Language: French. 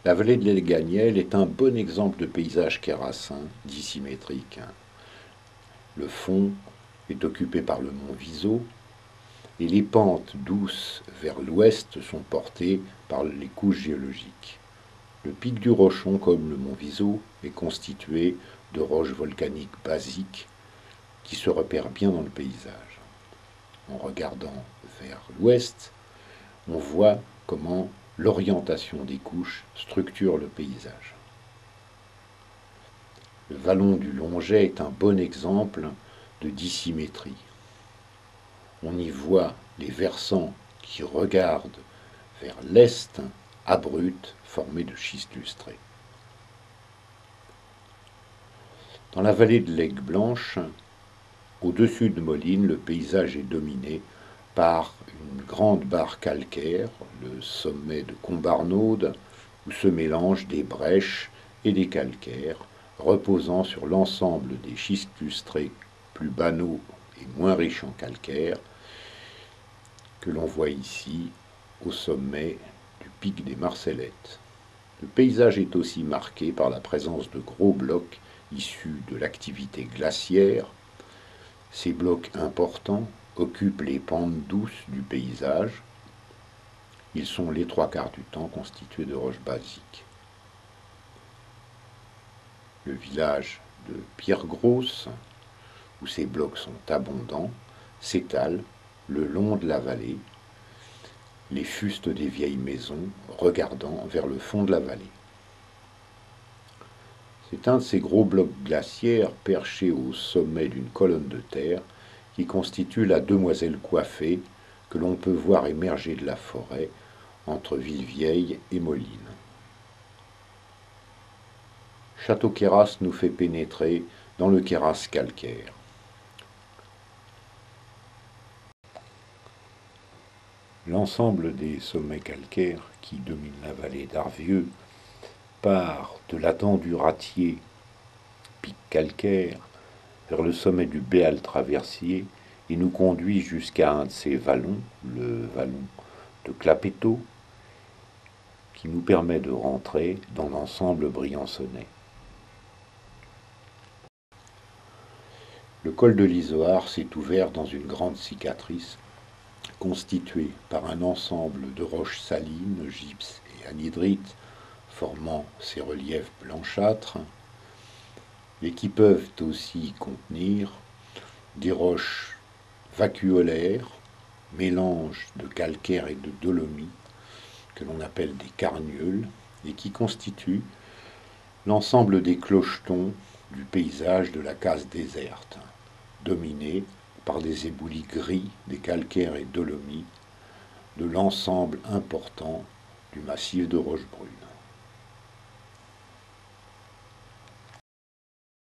La vallée de l'Elganiel est un bon exemple de paysage quérassin, dissymétrique. Le fond est occupé par le mont Viso et les pentes douces vers l'ouest sont portées par les couches géologiques. Le pic du Rochon, comme le mont Viso, est constitué de roches volcaniques basiques qui se repèrent bien dans le paysage. En regardant vers l'ouest, on voit comment l'orientation des couches structure le paysage. Le vallon du Longet est un bon exemple de dissymétrie. On y voit les versants qui regardent vers l'est, abrupts, formés de schistes lustrés. Dans la vallée de l'Aigle Blanche, au-dessus de Moline, le paysage est dominé par une grande barre calcaire, le sommet de Combarnaude, où se mélangent des brèches et des calcaires, reposant sur l'ensemble des schistes lustrés plus banaux et moins riches en calcaire, que l'on voit ici au sommet du pic des Marcellettes. Le paysage est aussi marqué par la présence de gros blocs issus de l'activité glaciaire. Ces blocs importants occupent les pentes douces du paysage. Ils sont les trois quarts du temps constitués de roches basiques. Le village de Pierre-Grosse, où ces blocs sont abondants, s'étale le long de la vallée, les fustes des vieilles maisons regardant vers le fond de la vallée. C'est un de ces gros blocs glaciaires perchés au sommet d'une colonne de terre qui constitue la demoiselle coiffée que l'on peut voir émerger de la forêt entre Villevieille et Moline. Château-Queyras nous fait pénétrer dans le Queyras calcaire. L'ensemble des sommets calcaires qui dominent la vallée d'Arvieux part de l'Addan du Ratier, pic calcaire, vers le sommet du Béal traversier et nous conduit jusqu'à un de ces vallons, le vallon de Clapeytot, qui nous permet de rentrer dans l'ensemble briançonnais. Le col de l'Izoard s'est ouvert dans une grande cicatrice constituée par un ensemble de roches salines, gypse et anhydrite, formant ces reliefs blanchâtres, et qui peuvent aussi contenir des roches vacuolaires, mélange de calcaire et de dolomie, que l'on appelle des carnieules, et qui constituent l'ensemble des clochetons du paysage de la case déserte, dominé par des éboulis gris, des calcaires et dolomies, de l'ensemble important du massif de Rochebrune.